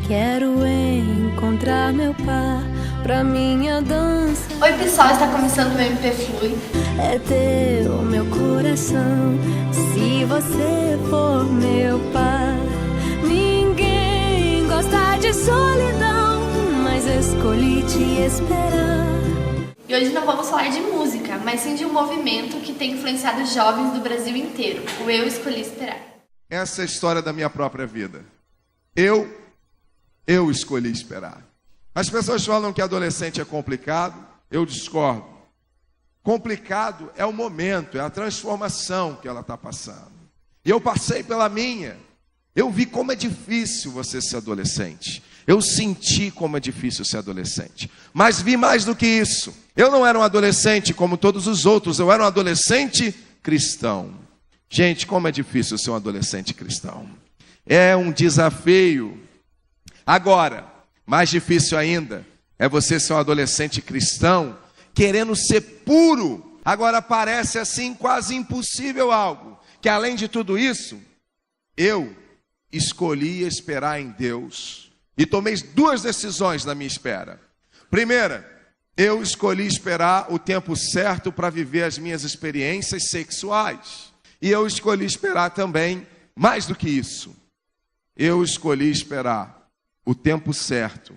Quero encontrar meu par pra minha dança. Oi pessoal, está começando o MP Flui. É teu meu coração, se você for meu par. Ninguém gosta de solidão, mas escolhi te esperar. E hoje não vamos falar de música, mas sim de um movimento que tem influenciado jovens do Brasil inteiro, o Eu Escolhi Esperar. Essa é a história da minha própria vida. Eu escolhi esperar. As pessoas falam que adolescente é complicado, eu discordo. Complicado é o momento, é a transformação que ela está passando. E eu passei pela minha. Eu vi como é difícil você ser adolescente. Eu senti como é difícil ser adolescente. Mas vi mais do que isso. Eu não era um adolescente como todos os outros, eu era um adolescente cristão. Gente, como é difícil ser um adolescente cristão. É um desafio. Agora, mais difícil ainda é você ser um adolescente cristão querendo ser puro. Agora parece assim quase impossível algo. Que além de tudo isso, eu escolhi esperar em Deus. E tomei duas decisões na minha espera. Primeira, eu escolhi esperar o tempo certo para viver as minhas experiências sexuais. E eu escolhi esperar também, mais do que isso, eu escolhi esperar o tempo certo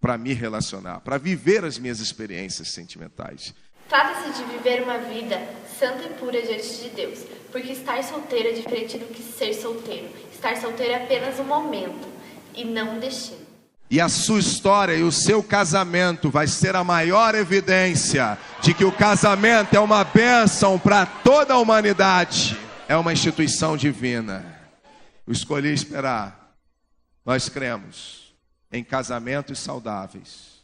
para me relacionar, para viver as minhas experiências sentimentais. Trata-se de viver uma vida santa e pura diante de Deus, porque estar solteiro é diferente do que ser solteiro. Estar solteiro é apenas um momento e não um destino. E a sua história e o seu casamento vai ser a maior evidência de que o casamento é uma bênção para toda a humanidade. É uma instituição divina. Eu escolhi esperar. Nós cremos em casamentos saudáveis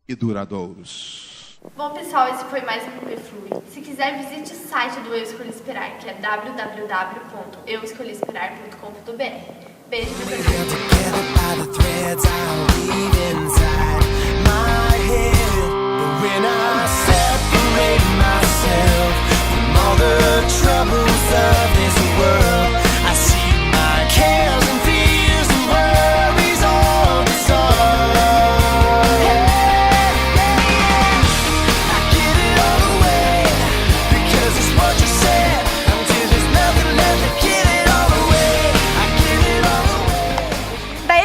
e duradouros. Bom pessoal, esse foi mais um MP Flui. Se quiser, visite o site do Eu Escolhi Esperar, que é www.euescolhiesperar.com.br. Beijo do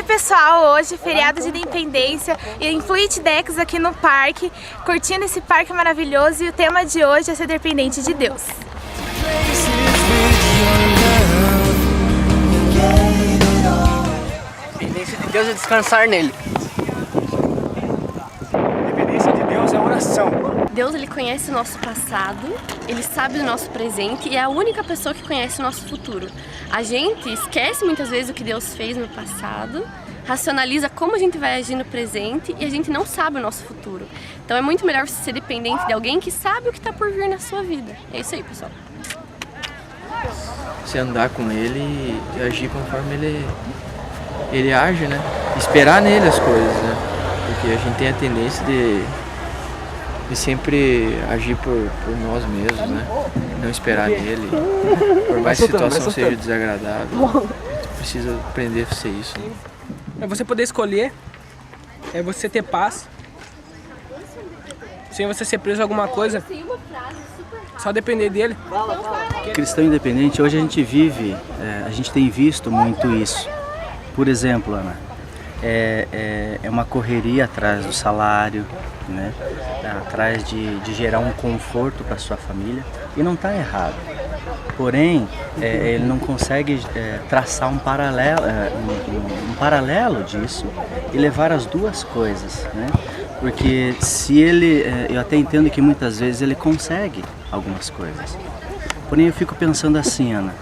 Pessoal, hoje feriado de Independência e em Fluid Decks aqui no parque, curtindo esse parque maravilhoso, e o tema de hoje é ser dependente de Deus. Dependência de Deus é descansar nele. Dependência de Deus é oração. Deus, ele conhece o nosso passado, ele sabe do nosso presente e é a única pessoa que conhece o nosso futuro. A gente esquece muitas vezes o que Deus fez no passado, racionaliza como a gente vai agir no presente e a gente não sabe o nosso futuro. Então é muito melhor você ser dependente de alguém que sabe o que está por vir na sua vida. É isso aí, pessoal. Você andar com ele e agir conforme ele age, né? Esperar nele as coisas, né? Porque a gente tem a tendência de sempre agir por nós mesmos, né? Não esperar nele. Por mais que a situação seja desagradável, a gente precisa aprender a ser isso. Né? É você poder escolher, é você ter paz, sem você ser preso a alguma coisa, só depender dele. Cristão independente, hoje a gente vive, a gente tem visto muito isso. Por exemplo, Ana, é uma correria atrás do salário, né? Atrás de gerar um conforto para sua família, e não está errado. Porém, ele não consegue traçar um paralelo disso e levar as duas coisas, né? Porque se ele, eu até entendo que muitas vezes ele consegue algumas coisas. Porém, eu fico pensando assim, Ana,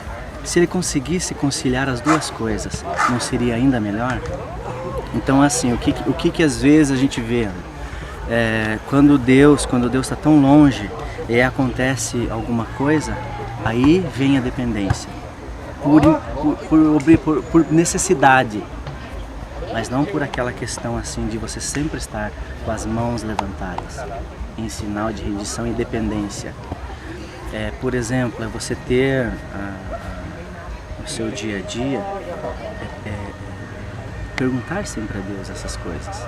se ele conseguisse conciliar as duas coisas, não seria ainda melhor? Então, assim, o que às vezes a gente vê, quando Deus está tão longe e acontece alguma coisa, aí vem a dependência, por necessidade, mas não por aquela questão assim de você sempre estar com as mãos levantadas, em sinal de rendição e dependência. Por exemplo, é você ter no seu dia a dia perguntar sempre a Deus essas coisas,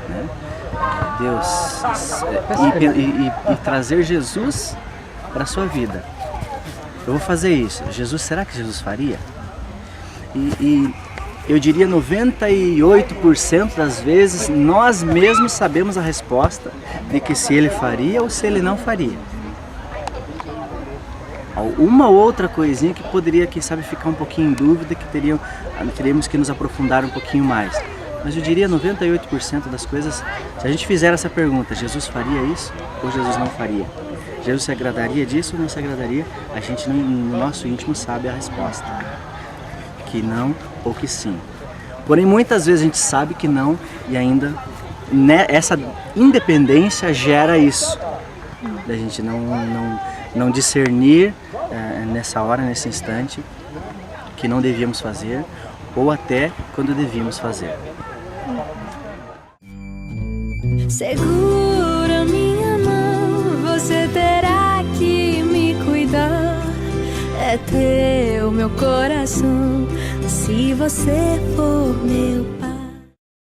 né? Deus, e trazer Jesus para a sua vida. Eu vou fazer isso. Jesus, será que Jesus faria? E eu diria 98% das vezes nós mesmos sabemos a resposta de que se ele faria ou se ele não faria. Uma outra coisinha que poderia, quem sabe, ficar um pouquinho em dúvida, que teríamos que nos aprofundar um pouquinho mais. Mas eu diria 98% das coisas, se a gente fizer essa pergunta, Jesus faria isso ou Jesus não faria? Jesus se agradaria disso ou não se agradaria? A gente no nosso íntimo sabe a resposta. Que não ou que sim. Porém, muitas vezes a gente sabe que não e ainda essa independência gera isso. Da gente não discernir nessa hora, nesse instante, que não devíamos fazer ou até quando devíamos fazer. Segura minha mão, você terá que me cuidar. É teu meu coração, se você for meu pai.